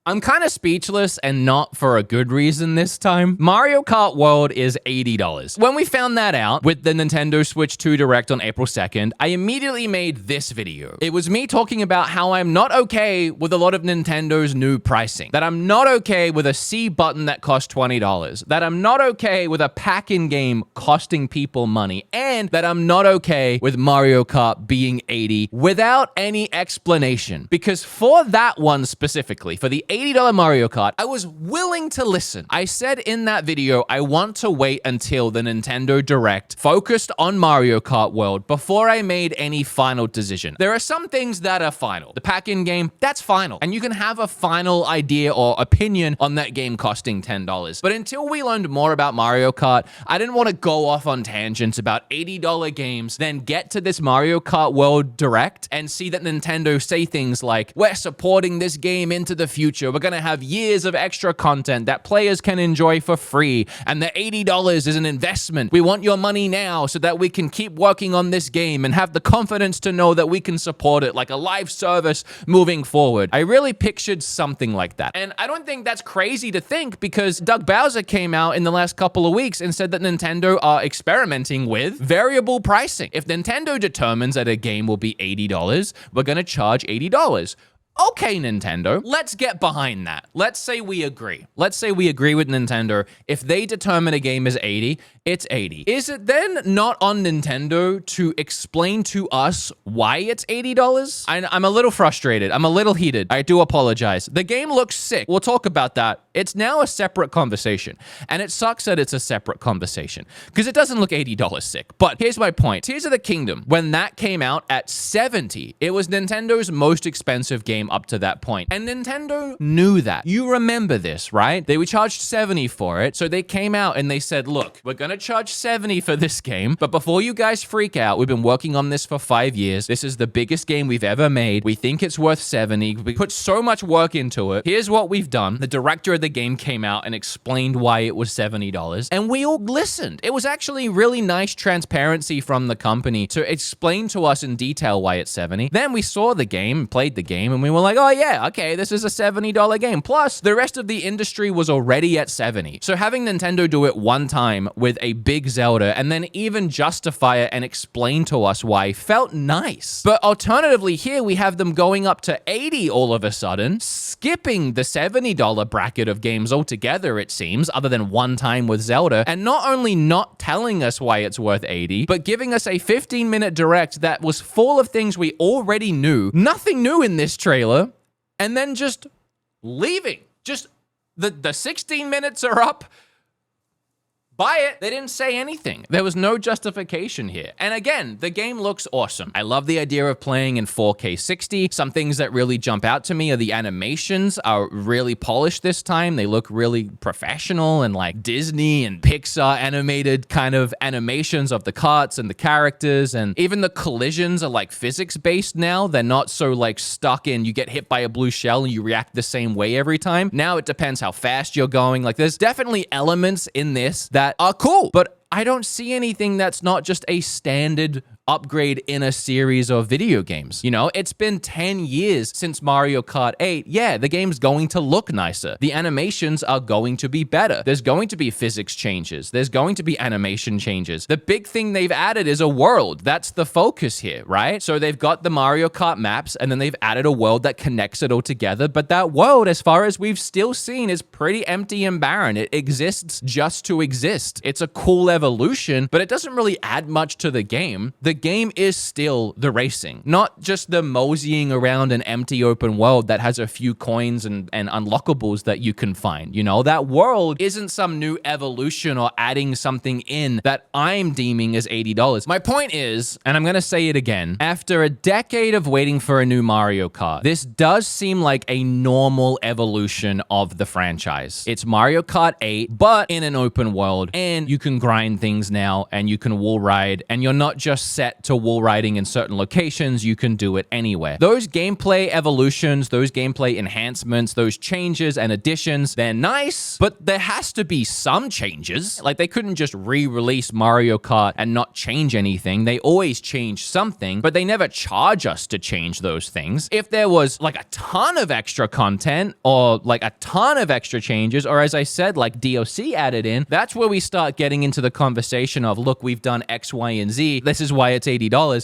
I'm kind of speechless, and not for a good reason this time. Mario Kart World is $80. When we found that out with the Nintendo Switch 2 Direct on April 2nd, I immediately made this video. It was me talking about how I'm not okay with a lot of Nintendo's new pricing, that I'm not okay with a C button that costs $20, that I'm not okay with a pack-in game costing people money, and that I'm not okay with Mario Kart being $80 without any explanation. Because for that one specifically, for the $80 Mario Kart, I was willing to listen. I said in that video, I want to wait until the Nintendo Direct focused on Mario Kart World before I made any final decision. There are some things that are final. The pack-in game, that's final. And you can have a final idea or opinion on that game costing $10. But until we learned more about Mario Kart, I didn't want to go off on tangents about $80 games, then get to this Mario Kart World Direct and see that Nintendo say things like, we're supporting this game into the future. We're going to have years of extra content that players can enjoy for free. And the $80 is an investment. We want your money now so that we can keep working on this game and have the confidence to know that we can support it like a live service moving forward. I really pictured something like that. And I don't think that's crazy to think, because Doug Bowser came out in the last couple of weeks and said that Nintendo are experimenting with variable pricing. If Nintendo determines that a game will be $80, we're going to charge $80. Okay, Nintendo, let's get behind that. Let's say we agree. Let's say we agree with Nintendo. If they determine a game is 80, it's 80. Is it then not on Nintendo to explain to us why it's $80? I'm a little frustrated. I'm a little heated. I do apologize. The game looks sick. We'll talk about that. It's now a separate conversation. And it sucks that it's a separate conversation because it doesn't look $80 sick. But here's my point. Tears of the Kingdom, when that came out at $70, it was Nintendo's most expensive game up to that point. And Nintendo knew that. You remember this, right? They were charged $70 for it. So they came out and they said, look, we're going to charge $70 for this game. But before you guys freak out, we've been working on this for 5 years. This is the biggest game we've ever made. We think it's worth $70. We put so much work into it. Here's what we've done. The director of the game came out and explained why it was $70. And we all listened. It was actually really nice transparency from the company to explain to us in detail why it's $70. Then we saw the game, played the game, and we were like, oh yeah, okay, this is a $70 game. Plus, the rest of the industry was already at $70. So having Nintendo do it one time with a big Zelda and then even justify it and explain to us why felt nice. But alternatively, here we have them going up to $80 all of a sudden, skipping the $70 bracket of games altogether, it seems, other than one time with Zelda, and not only not telling us why it's worth $80, but giving us a 15-minute direct that was full of things we already knew, nothing new in this trailer, and then just leaving. Just the 16 minutes are up. Buy it. They didn't say anything. There was no justification here. And again, the game looks awesome. I love the idea of playing in 4K 60. Some things that really jump out to me are the animations are really polished this time. They look really professional and like Disney and Pixar animated kind of animations of the carts and the characters. And even the collisions are like physics-based now. They're not so like stuck in you get hit by a blue shell and you react the same way every time. Now it depends how fast you're going. Like there's definitely elements in this that are cool, but I don't see anything that's not just a standard upgrade in a series of video games. You know, it's been 10 years since Mario Kart 8. Yeah, the game's going to look nicer. The animations are going to be better. There's going to be physics changes. There's going to be animation changes. The big thing they've added is a world. That's the focus here, right? So they've got the Mario Kart maps, and then they've added a world that connects it all together. But that world, as far as we've still seen, is pretty empty and barren. It exists just to exist. It's a cool evolution, but it doesn't really add much to the game. The game is still the racing, not just the moseying around an empty open world that has a few coins and unlockables that you can find. You know, that world isn't some new evolution or adding something in that I'm deeming as $80. My point is, and I'm going to say it again, after a decade of waiting for a new Mario Kart, this does seem like a normal evolution of the franchise. It's Mario Kart 8, but in an open world, and you can grind redesigned things now, and you can wall ride, and you're not just set to wall riding in certain locations, you can do it anywhere. Those gameplay evolutions, those gameplay enhancements, those changes and additions, they're nice, but there has to be some changes. Like, they couldn't just re-release Mario Kart and not change anything. They always change something, but they never charge us to change those things. If there was like a ton of extra content or like a ton of extra changes, or as I said, like DLC added in, that's where we start getting into the conversation of, look, we've done X, Y, and Z. This is why it's $80.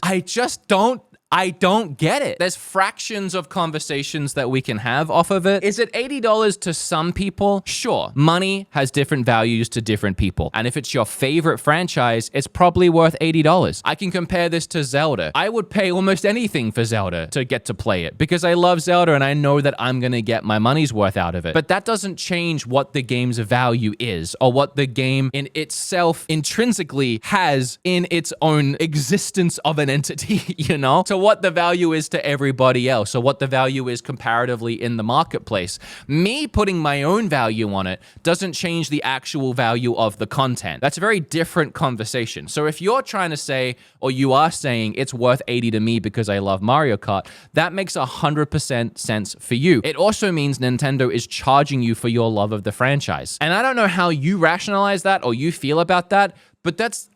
I don't get it. There's fractions of conversations that we can have off of it. Is it $80 to some people? Sure. Money has different values to different people. And if it's your favorite franchise, it's probably worth $80. I can compare this to Zelda. I would pay almost anything for Zelda to get to play it because I love Zelda and I know that I'm going to get my money's worth out of it. But that doesn't change what the game's value is or what the game in itself intrinsically has in its own existence of an entity, you know? So what the value is to everybody else, or what the value is comparatively in the marketplace. Me putting my own value on it doesn't change the actual value of the content. That's a very different conversation. So if you're trying to say, or you are saying it's worth $80 to me because I love Mario Kart, that makes 100% sense for you. It also means Nintendo is charging you for your love of the franchise. And I don't know how you rationalize that or you feel about that, but that's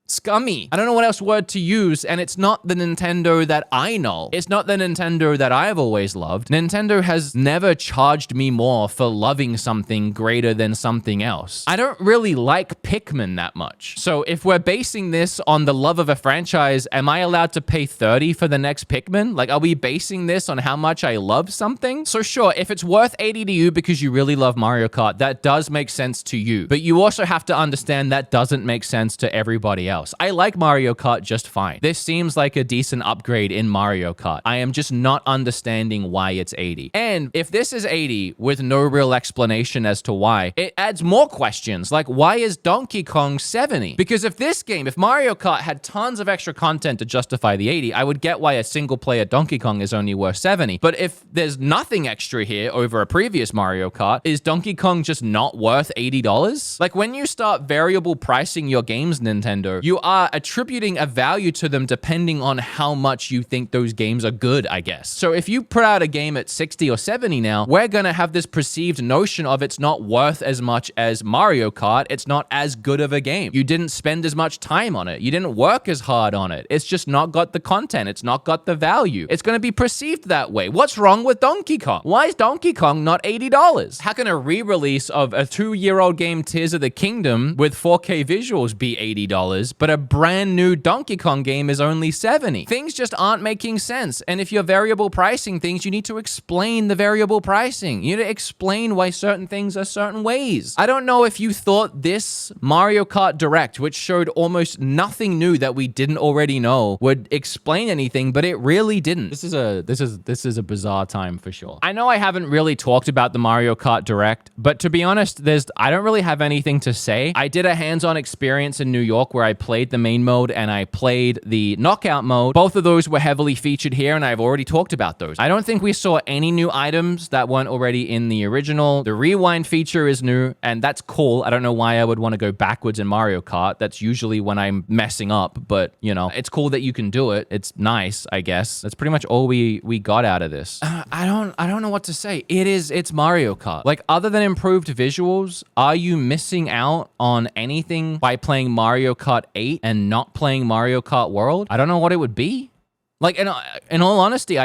scummy. I don't know what else word to use, and it's not the Nintendo that I know. It's not the Nintendo that I've always loved. Nintendo has never charged me more for loving something greater than something else. I don't really like Pikmin that much. So if we're basing this on the love of a franchise, am I allowed to pay $30 for the next Pikmin? Like, are we basing this on how much I love something? So sure, if it's worth $80 to you because you really love Mario Kart, that does make sense to you. But you also have to understand that doesn't make sense to everybody else. I like Mario Kart just fine. This seems like a decent upgrade in Mario Kart. I am just not understanding why it's $80. And if this is $80 with no real explanation as to why, it adds more questions like, why is Donkey Kong $70? Because if Mario Kart had tons of extra content to justify the $80, I would get why a single player Donkey Kong is only worth $70. But if there's nothing extra here over a previous Mario Kart, is Donkey Kong just not worth $80? Like, when you start variable pricing your games, Nintendo, you are attributing a value to them depending on how much you think those games are good, I guess. So if you put out a game at 60 or 70 now, we're gonna have this perceived notion of it's not worth as much as Mario Kart. It's not as good of a game. You didn't spend as much time on it. You didn't work as hard on it. It's just not got the content. It's not got the value. It's gonna be perceived that way. What's wrong with Donkey Kong? Why is Donkey Kong not $80? How can a re-release of a 2-year-old game, Tears of the Kingdom, with 4K visuals be $80? But a brand new Donkey Kong game is only $70. Things just aren't making sense. And if you're variable pricing things, you need to explain the variable pricing. You need to explain why certain things are certain ways. I don't know if you thought this Mario Kart Direct, which showed almost nothing new that we didn't already know, would explain anything, but it really didn't. This is a bizarre time for sure. I know I haven't really talked about the Mario Kart Direct, but to be honest, I don't really have anything to say. I did a hands-on experience in New York where I played the main mode and I played the knockout mode. Both of those were heavily featured here, and I've already talked about those. I don't think we saw any new items that weren't already in the original. The rewind feature is new, and that's cool. I don't know why I would want to go backwards in Mario Kart. That's usually when I'm messing up, but you know, it's cool that you can do it. It's nice, I guess. That's pretty much all we got out of this. I don't know what to say. It's Mario Kart. Like, other than improved visuals, are you missing out on anything by playing Mario Kart 8 and not playing Mario Kart World? I don't know what it would be. Like, in all honesty,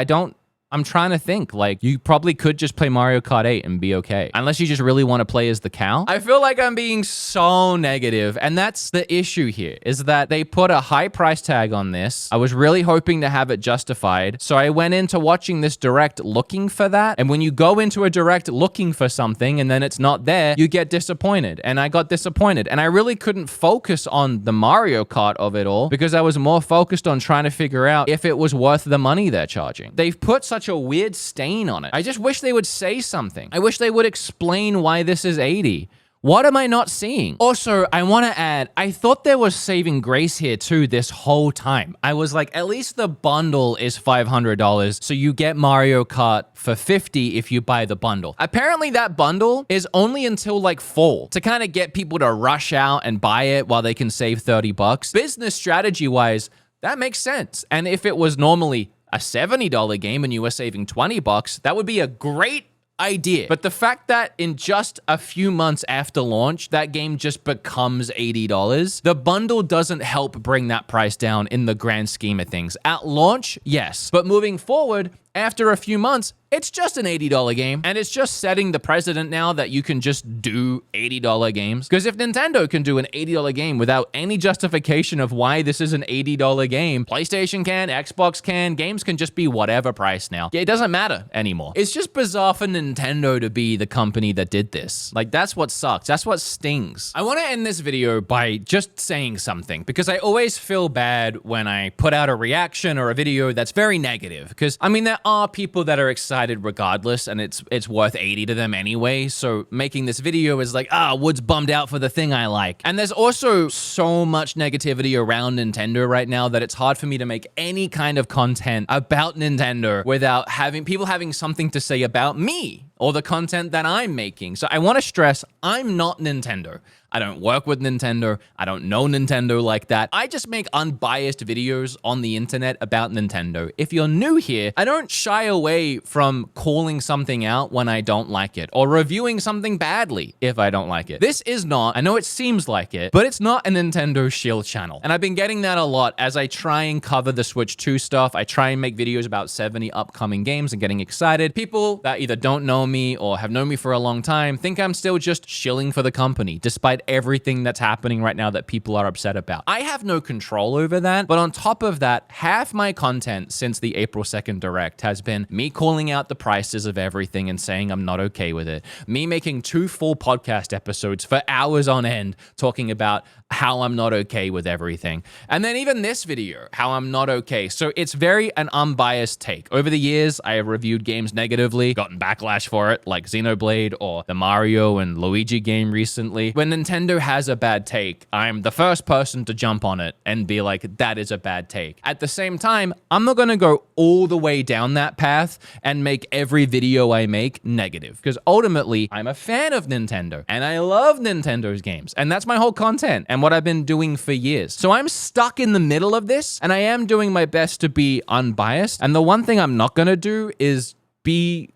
I'm trying to think. Like, you probably could just play Mario Kart 8 and be okay. Unless you just really want to play as the cow. I feel like I'm being so negative, and that's the issue here, is that they put a high price tag on this. I was really hoping to have it justified, so I went into watching this Direct looking for that, and when you go into a Direct looking for something and then it's not there, you get disappointed, and I got disappointed, and I really couldn't focus on the Mario Kart of it all because I was more focused on trying to figure out if it was worth the money they're charging. They've put such a weird stain on it. I just wish they would say something. I wish they would explain why this is 80. What am I not seeing? Also, I want to add, I thought there was saving grace here too this whole time. I was like, at least the bundle is $500, so you get Mario Kart for $50 if you buy the bundle. Apparently that bundle is only until like fall to kind of get people to rush out and buy it while they can save $30. Business strategy wise, that makes sense. And if it was normally a $70 game and you were saving $20, that would be a great idea. But the fact that in just a few months after launch, that game just becomes $80, the bundle doesn't help bring that price down in the grand scheme of things. At launch, yes. But moving forward, after a few months, it's just an $80 game, and it's just setting the precedent now that you can just do $80 games. Because if Nintendo can do an $80 game without any justification of why this is an $80 game, PlayStation can, Xbox can, games can just be whatever price now. It doesn't matter anymore. It's just bizarre for Nintendo to be the company that did this. Like, that's what sucks. That's what stings. I want to end this video by just saying something, because I always feel bad when I put out a reaction or a video that's very negative. Because, I mean, there are people that are excited regardless, and it's worth 80 to them anyway. So making this video is like, Wood's bummed out for the thing I like. And there's also so much negativity around Nintendo right now that it's hard for me to make any kind of content about Nintendo without having people having something to say about me or the content that I'm making. So I want to stress, I'm not Nintendo. I don't work with Nintendo. I don't know Nintendo like that. I just make unbiased videos on the internet about Nintendo. If you're new here, I don't shy away from calling something out when I don't like it or reviewing something badly if I don't like it. This is not, I know it seems like it, but it's not a Nintendo shield channel. And I've been getting that a lot as I try and cover the Switch 2 stuff. I try and make videos about 70 upcoming games and getting excited. People that either don't know me or have known me for a long time think I'm still just shilling for the company, despite everything that's happening right now that people are upset about. I have no control over that, but on top of that, half my content since the April 2nd Direct has been me calling out the prices of everything and saying I'm not okay with it. Me making 2 full podcast episodes for hours on end talking about how I'm not okay with everything. And then even this video, how I'm not okay. So it's very an unbiased take. Over the years, I have reviewed games negatively, gotten backlash for it, like Xenoblade or the Mario and Luigi game recently. When Nintendo has a bad take, I'm the first person to jump on it and be like, that is a bad take. At the same time, I'm not gonna go all the way down that path and make every video I make negative. Because ultimately, I'm a fan of Nintendo and I love Nintendo's games. And that's my whole content and what I've been doing for years. So I'm stuck in the middle of this, and I am doing my best to be unbiased. And the one thing I'm not gonna do is be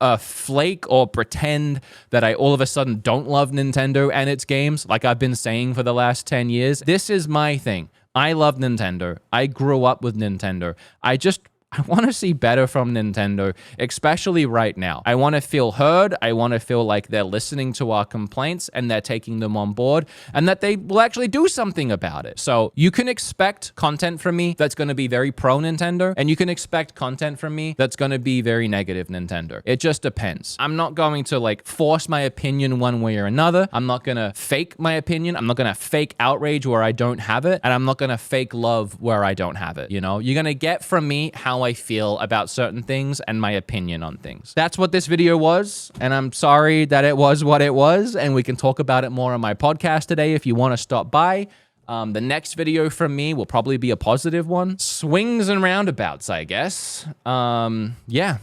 a flake or pretend that I all of a sudden don't love Nintendo and its games like I've been saying for the last 10 years. This is my thing. I love Nintendo. I grew up with Nintendo. I want to see better from Nintendo, especially right now. I want to feel heard. I want to feel like they're listening to our complaints and they're taking them on board and that they will actually do something about it. So you can expect content from me that's going to be very pro Nintendo, and you can expect content from me that's going to be very negative Nintendo. It just depends. I'm not going to like force my opinion one way or another. I'm not going to fake my opinion. I'm not going to fake outrage where I don't have it. And I'm not going to fake love where I don't have it. You know, you're going to get from me how I feel about certain things and my opinion on things. That's what this video was, and I'm sorry that it was what it was, and we can talk about it more on my podcast today if you want to stop by. The next video from me will probably be a positive one. Swings and roundabouts, I guess. Yeah.